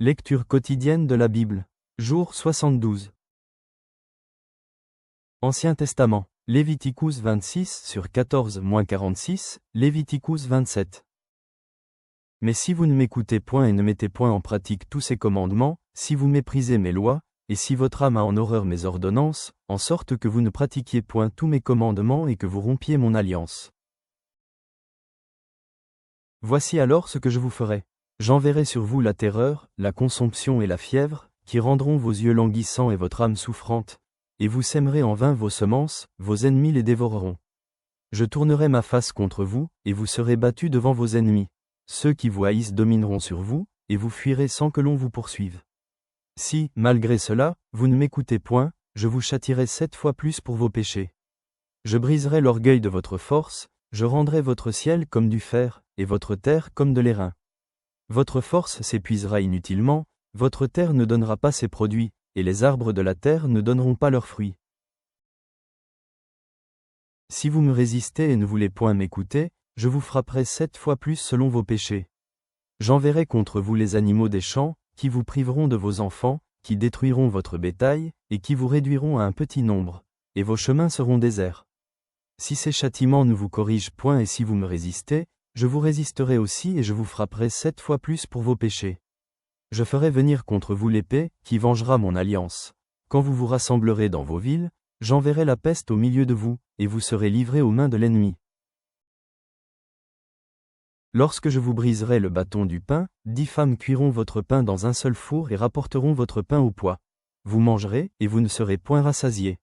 Lecture quotidienne de la Bible. Jour 72. Ancien Testament. Léviticus 26/14-46, Léviticus 27. Mais si vous ne m'écoutez point et ne mettez point en pratique tous ces commandements, si vous méprisez mes lois, et si votre âme a en horreur mes ordonnances, en sorte que vous ne pratiquiez point tous mes commandements et que vous rompiez mon alliance. Voici alors ce que je vous ferai. J'enverrai sur vous la terreur, la consomption et la fièvre, qui rendront vos yeux languissants et votre âme souffrante, et vous sèmerez en vain vos semences, vos ennemis les dévoreront. Je tournerai ma face contre vous, et vous serez battus devant vos ennemis. Ceux qui vous haïssent domineront sur vous, et vous fuirez sans que l'on vous poursuive. Si, malgré cela, vous ne m'écoutez point, je vous châtierai 7 fois plus pour vos péchés. Je briserai l'orgueil de votre force, je rendrai votre ciel comme du fer, et votre terre comme de l'airain. Votre force s'épuisera inutilement, votre terre ne donnera pas ses produits, et les arbres de la terre ne donneront pas leurs fruits. Si vous me résistez et ne voulez point m'écouter, je vous frapperai 7 fois plus selon vos péchés. J'enverrai contre vous les animaux des champs, qui vous priveront de vos enfants, qui détruiront votre bétail, et qui vous réduiront à un petit nombre, et vos chemins seront déserts. Si ces châtiments ne vous corrigent point et si vous me résistez, je vous résisterai aussi et je vous frapperai 7 fois plus pour vos péchés. Je ferai venir contre vous l'épée, qui vengera mon alliance. Quand vous vous rassemblerez dans vos villes, j'enverrai la peste au milieu de vous, et vous serez livrés aux mains de l'ennemi. Lorsque je vous briserai le bâton du pain, 10 femmes cuiront votre pain dans un seul four et rapporteront votre pain au poids. Vous mangerez, et vous ne serez point rassasiés.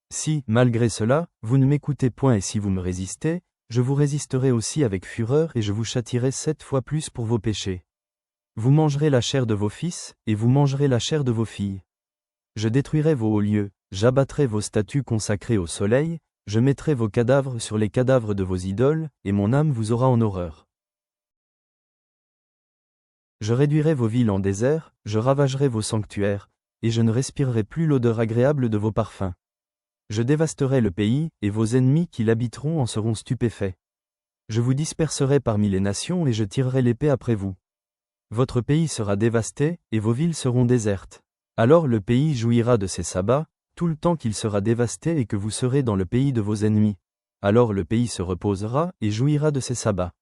Si, malgré cela, vous ne m'écoutez point et si vous me résistez, je vous résisterai aussi avec fureur et je vous châtierai 7 fois plus pour vos péchés. Vous mangerez la chair de vos fils, et vous mangerez la chair de vos filles. Je détruirai vos hauts lieux, j'abattrai vos statues consacrées au soleil, je mettrai vos cadavres sur les cadavres de vos idoles, et mon âme vous aura en horreur. Je réduirai vos villes en désert, je ravagerai vos sanctuaires, et je ne respirerai plus l'odeur agréable de vos parfums. Je dévasterai le pays, et vos ennemis qui l'habiteront en seront stupéfaits. Je vous disperserai parmi les nations et je tirerai l'épée après vous. Votre pays sera dévasté, et vos villes seront désertes. Alors le pays jouira de ses sabbats, tout le temps qu'il sera dévasté et que vous serez dans le pays de vos ennemis. Alors le pays se reposera et jouira de ses sabbats.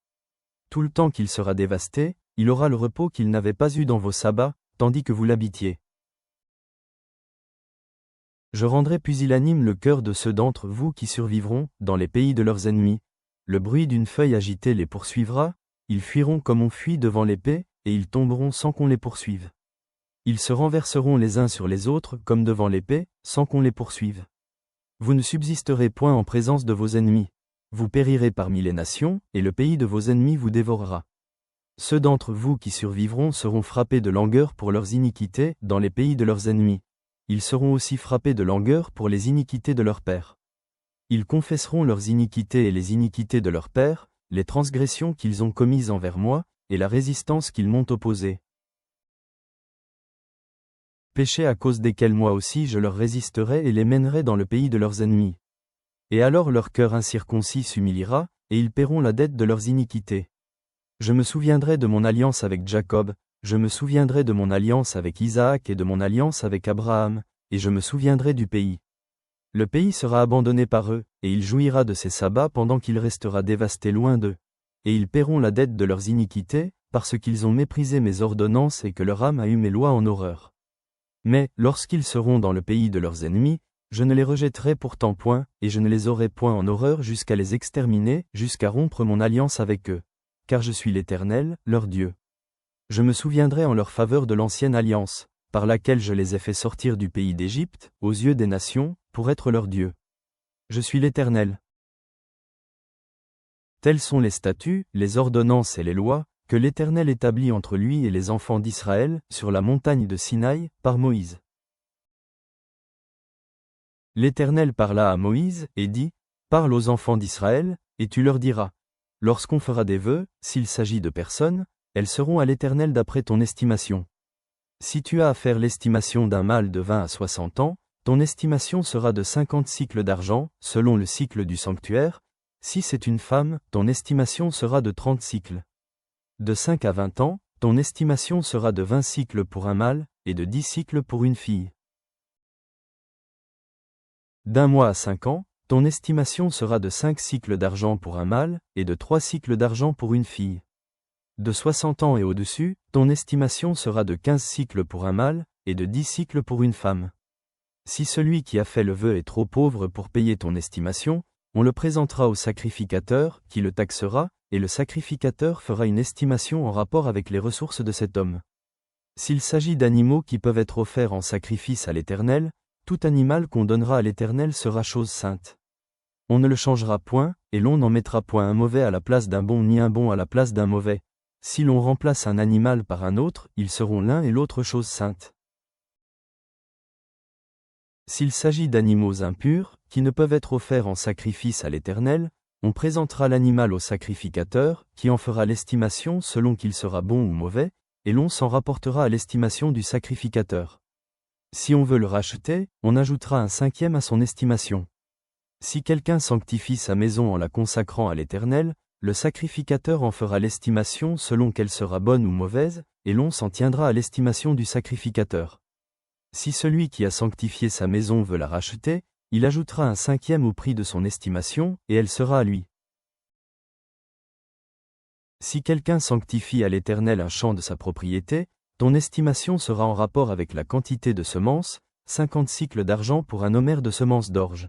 Tout le temps qu'il sera dévasté, il aura le repos qu'il n'avait pas eu dans vos sabbats, tandis que vous l'habitiez. Je rendrai pusillanime le cœur de ceux d'entre vous qui survivront, dans les pays de leurs ennemis. Le bruit d'une feuille agitée les poursuivra, ils fuiront comme on fuit devant l'épée, et ils tomberont sans qu'on les poursuive. Ils se renverseront les uns sur les autres comme devant l'épée, sans qu'on les poursuive. Vous ne subsisterez point en présence de vos ennemis. Vous périrez parmi les nations, et le pays de vos ennemis vous dévorera. Ceux d'entre vous qui survivront seront frappés de langueur pour leurs iniquités, dans les pays de leurs ennemis. Ils seront aussi frappés de langueur pour les iniquités de leurs pères. Ils confesseront leurs iniquités et les iniquités de leurs pères, les transgressions qu'ils ont commises envers moi, et la résistance qu'ils m'ont opposée. Péchés à cause desquels moi aussi je leur résisterai et les mènerai dans le pays de leurs ennemis. Et alors leur cœur incirconcis s'humiliera, et ils paieront la dette de leurs iniquités. Je me souviendrai de mon alliance avec Jacob, je me souviendrai de mon alliance avec Isaac et de mon alliance avec Abraham, et je me souviendrai du pays. Le pays sera abandonné par eux, et il jouira de ses sabbats pendant qu'il restera dévasté loin d'eux. Et ils paieront la dette de leurs iniquités, parce qu'ils ont méprisé mes ordonnances et que leur âme a eu mes lois en horreur. Mais, lorsqu'ils seront dans le pays de leurs ennemis, je ne les rejetterai pourtant point, et je ne les aurai point en horreur jusqu'à les exterminer, jusqu'à rompre mon alliance avec eux. Car je suis l'Éternel, leur Dieu. Je me souviendrai en leur faveur de l'ancienne alliance, par laquelle je les ai fait sortir du pays d'Égypte, aux yeux des nations, pour être leur Dieu. Je suis l'Éternel. Tels sont les statuts, les ordonnances et les lois, que l'Éternel établit entre lui et les enfants d'Israël, sur la montagne de Sinaï, par Moïse. L'Éternel parla à Moïse, et dit, « Parle aux enfants d'Israël, et tu leur diras. Lorsqu'on fera des vœux, s'il s'agit de personnes, elles seront à l'Éternel d'après ton estimation. Si tu as à faire l'estimation d'un mâle de 20 à 60 ans, ton estimation sera de 50 cycles d'argent, selon le cycle du sanctuaire. Si c'est une femme, ton estimation sera de 30 cycles. De 5 à 20 ans, ton estimation sera de 20 cycles pour un mâle, et de 10 cycles pour une fille. D'un mois à 5 ans, ton estimation sera de 5 cycles d'argent pour un mâle, et de 3 cycles d'argent pour une fille. De 60 ans et au-dessus, ton estimation sera de 15 cycles pour un mâle, et de 10 cycles pour une femme. Si celui qui a fait le vœu est trop pauvre pour payer ton estimation, on le présentera au sacrificateur, qui le taxera, et le sacrificateur fera une estimation en rapport avec les ressources de cet homme. S'il s'agit d'animaux qui peuvent être offerts en sacrifice à l'Éternel, tout animal qu'on donnera à l'Éternel sera chose sainte. On ne le changera point, et l'on n'en mettra point un mauvais à la place d'un bon ni un bon à la place d'un mauvais. Si l'on remplace un animal par un autre, ils seront l'un et l'autre chose sainte. S'il s'agit d'animaux impurs, qui ne peuvent être offerts en sacrifice à l'Éternel, on présentera l'animal au sacrificateur, qui en fera l'estimation selon qu'il sera bon ou mauvais, et l'on s'en rapportera à l'estimation du sacrificateur. Si on veut le racheter, on ajoutera un 5e à son estimation. Si quelqu'un sanctifie sa maison en la consacrant à l'Éternel, le sacrificateur en fera l'estimation selon qu'elle sera bonne ou mauvaise, et l'on s'en tiendra à l'estimation du sacrificateur. Si celui qui a sanctifié sa maison veut la racheter, il ajoutera un 5e au prix de son estimation, et elle sera à lui. Si quelqu'un sanctifie à l'Éternel un champ de sa propriété, ton estimation sera en rapport avec la quantité de semences, 50 cycles d'argent pour un homère de semences d'orge.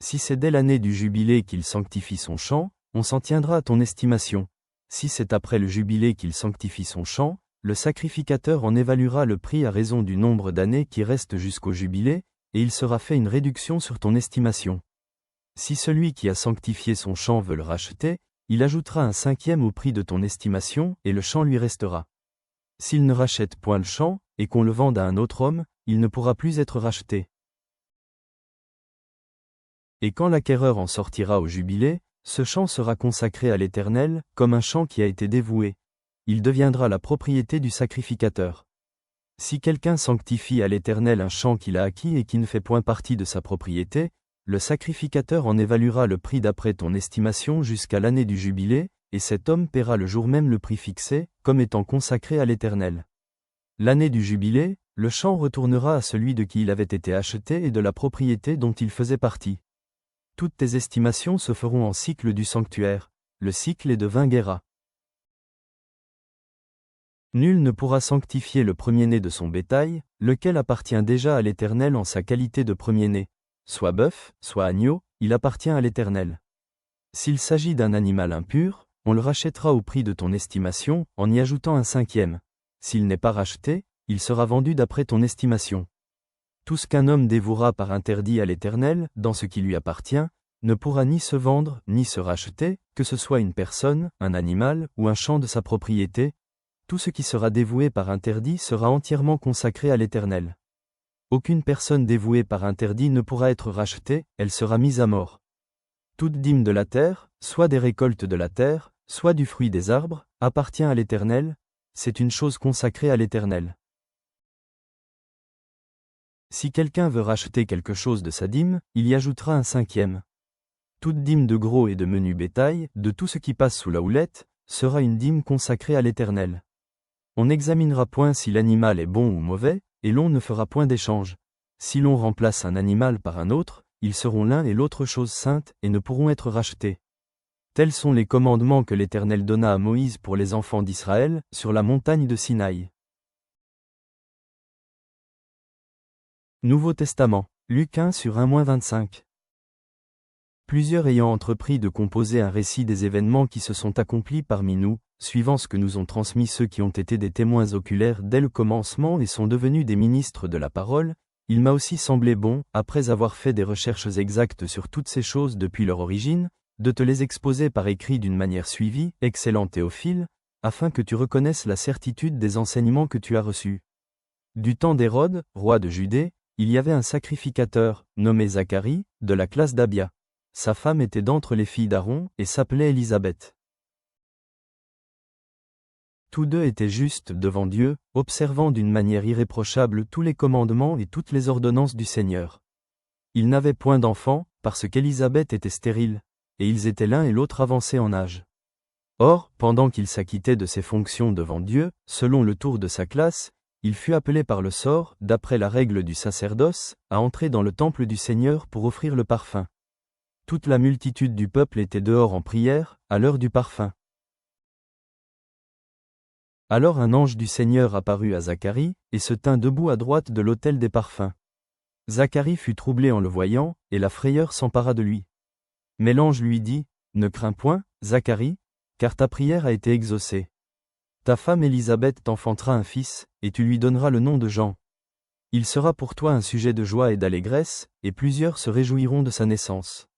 Si c'est dès l'année du jubilé qu'il sanctifie son champ, on s'en tiendra à ton estimation. Si c'est après le jubilé qu'il sanctifie son champ, le sacrificateur en évaluera le prix à raison du nombre d'années qui restent jusqu'au jubilé, et il sera fait une réduction sur ton estimation. Si celui qui a sanctifié son champ veut le racheter, il ajoutera un 5e au prix de ton estimation, et le champ lui restera. S'il ne rachète point le champ, et qu'on le vende à un autre homme, il ne pourra plus être racheté. Et quand l'acquéreur en sortira au jubilé, ce champ sera consacré à l'Éternel, comme un champ qui a été dévoué. Il deviendra la propriété du sacrificateur. Si quelqu'un sanctifie à l'Éternel un champ qu'il a acquis et qui ne fait point partie de sa propriété, le sacrificateur en évaluera le prix d'après ton estimation jusqu'à l'année du jubilé, et cet homme paiera le jour même le prix fixé, comme étant consacré à l'Éternel. L'année du jubilé, le champ retournera à celui de qui il avait été acheté et de la propriété dont il faisait partie. Toutes tes estimations se feront en cycle du sanctuaire. Le cycle est de 20 guéras. Nul ne pourra sanctifier le premier-né de son bétail, lequel appartient déjà à l'Éternel en sa qualité de premier-né. Soit bœuf, soit agneau, il appartient à l'Éternel. S'il s'agit d'un animal impur, on le rachètera au prix de ton estimation, en y ajoutant un 5e. S'il n'est pas racheté, il sera vendu d'après ton estimation. Tout ce qu'un homme dévouera par interdit à l'Éternel, dans ce qui lui appartient, ne pourra ni se vendre, ni se racheter, que ce soit une personne, un animal, ou un champ de sa propriété. Tout ce qui sera dévoué par interdit sera entièrement consacré à l'Éternel. Aucune personne dévouée par interdit ne pourra être rachetée, elle sera mise à mort. Toute dîme de la terre, soit des récoltes de la terre, soit du fruit des arbres, appartient à l'Éternel, c'est une chose consacrée à l'Éternel. Si quelqu'un veut racheter quelque chose de sa dîme, il y ajoutera un 5e. Toute dîme de gros et de menu bétail, de tout ce qui passe sous la houlette, sera une dîme consacrée à l'Éternel. On n'examinera point si l'animal est bon ou mauvais, et l'on ne fera point d'échange. Si l'on remplace un animal par un autre, ils seront l'un et l'autre chose sainte, et ne pourront être rachetés. Tels sont les commandements que l'Éternel donna à Moïse pour les enfants d'Israël, sur la montagne de Sinaï. Nouveau Testament, Luc 1 sur 1-25. Plusieurs ayant entrepris de composer un récit des événements qui se sont accomplis parmi nous, suivant ce que nous ont transmis ceux qui ont été des témoins oculaires dès le commencement et sont devenus des ministres de la parole, il m'a aussi semblé bon, après avoir fait des recherches exactes sur toutes ces choses depuis leur origine, de te les exposer par écrit d'une manière suivie, excellent Théophile, afin que tu reconnaisses la certitude des enseignements que tu as reçus. Du temps d'Hérode, roi de Judée, il y avait un sacrificateur, nommé Zacharie, de la classe d'Abia. Sa femme était d'entre les filles d'Aaron, et s'appelait Élisabeth. Tous deux étaient justes devant Dieu, observant d'une manière irréprochable tous les commandements et toutes les ordonnances du Seigneur. Ils n'avaient point d'enfants, parce qu'Élisabeth était stérile, et ils étaient l'un et l'autre avancés en âge. Or, pendant qu'il s'acquittait de ses fonctions devant Dieu, selon le tour de sa classe, il fut appelé par le sort, d'après la règle du sacerdoce, à entrer dans le temple du Seigneur pour offrir le parfum. Toute la multitude du peuple était dehors en prière, à l'heure du parfum. Alors un ange du Seigneur apparut à Zacharie, et se tint debout à droite de l'autel des parfums. Zacharie fut troublé en le voyant, et la frayeur s'empara de lui. Mais l'ange lui dit, « Ne crains point, Zacharie, car ta prière a été exaucée. Ta femme Élisabeth t'enfantera un fils, et tu lui donneras le nom de Jean. Il sera pour toi un sujet de joie et d'allégresse, et plusieurs se réjouiront de sa naissance.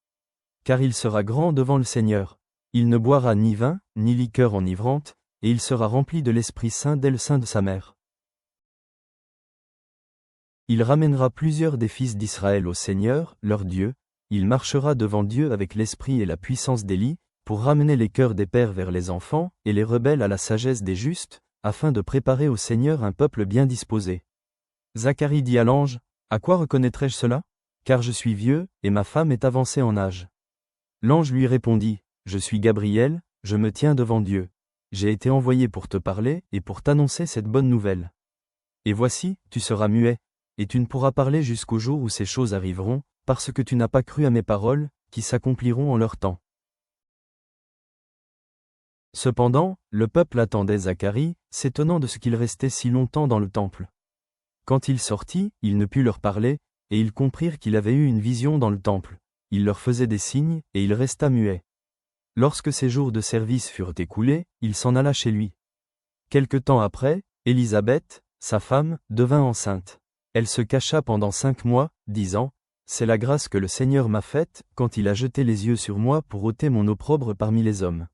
Car il sera grand devant le Seigneur. Il ne boira ni vin, ni liqueur enivrante, et il sera rempli de l'Esprit Saint dès le sein de sa mère. Il ramènera plusieurs des fils d'Israël au Seigneur, leur Dieu, il marchera devant Dieu avec l'esprit et la puissance d'Élie, pour ramener les cœurs des pères vers les enfants, et les rebelles à la sagesse des justes, afin de préparer au Seigneur un peuple bien disposé. Zacharie dit à l'ange, « À quoi reconnaîtrai-je cela? Car je suis vieux, et ma femme est avancée en âge. » L'ange lui répondit, « Je suis Gabriel, je me tiens devant Dieu. J'ai été envoyé pour te parler, et pour t'annoncer cette bonne nouvelle. Et voici, tu seras muet, et tu ne pourras parler jusqu'au jour où ces choses arriveront, parce que tu n'as pas cru à mes paroles, qui s'accompliront en leur temps. » Cependant, le peuple attendait Zacharie, s'étonnant de ce qu'il restait si longtemps dans le temple. Quand il sortit, il ne put leur parler, et ils comprirent qu'il avait eu une vision dans le temple. Il leur faisait des signes, et il resta muet. Lorsque ses jours de service furent écoulés, il s'en alla chez lui. Quelque temps après, Élisabeth, sa femme, devint enceinte. Elle se cacha pendant 5 mois, disant, « C'est la grâce que le Seigneur m'a faite, quand il a jeté les yeux sur moi pour ôter mon opprobre parmi les hommes. »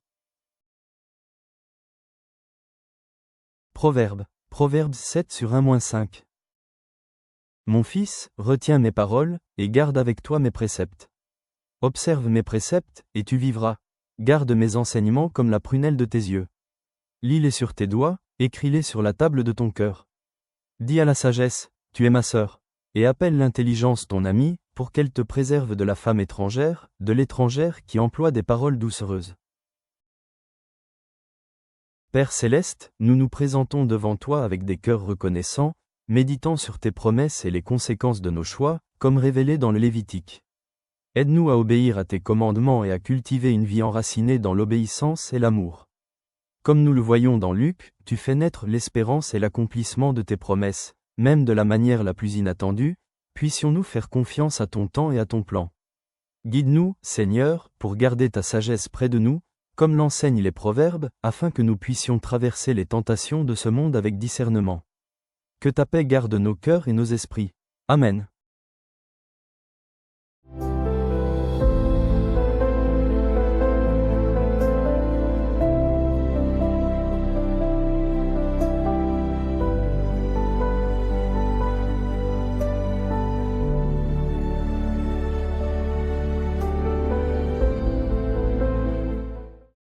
Proverbes 7 sur 1-5. Mon fils, retiens mes paroles, et garde avec toi mes préceptes. Observe mes préceptes, et tu vivras. Garde mes enseignements comme la prunelle de tes yeux. Lis-les sur tes doigts, écris-les sur la table de ton cœur. Dis à la sagesse, tu es ma sœur, et appelle l'intelligence ton amie, pour qu'elle te préserve de la femme étrangère, de l'étrangère qui emploie des paroles doucereuses. Père céleste, nous nous présentons devant toi avec des cœurs reconnaissants, méditant sur tes promesses et les conséquences de nos choix, comme révélées dans le Lévitique. Aide-nous à obéir à tes commandements et à cultiver une vie enracinée dans l'obéissance et l'amour. Comme nous le voyons dans Luc, tu fais naître l'espérance et l'accomplissement de tes promesses, même de la manière la plus inattendue, puissions-nous faire confiance à ton temps et à ton plan. Guide-nous, Seigneur, pour garder ta sagesse près de nous, comme l'enseignent les proverbes, afin que nous puissions traverser les tentations de ce monde avec discernement. Que ta paix garde nos cœurs et nos esprits. Amen.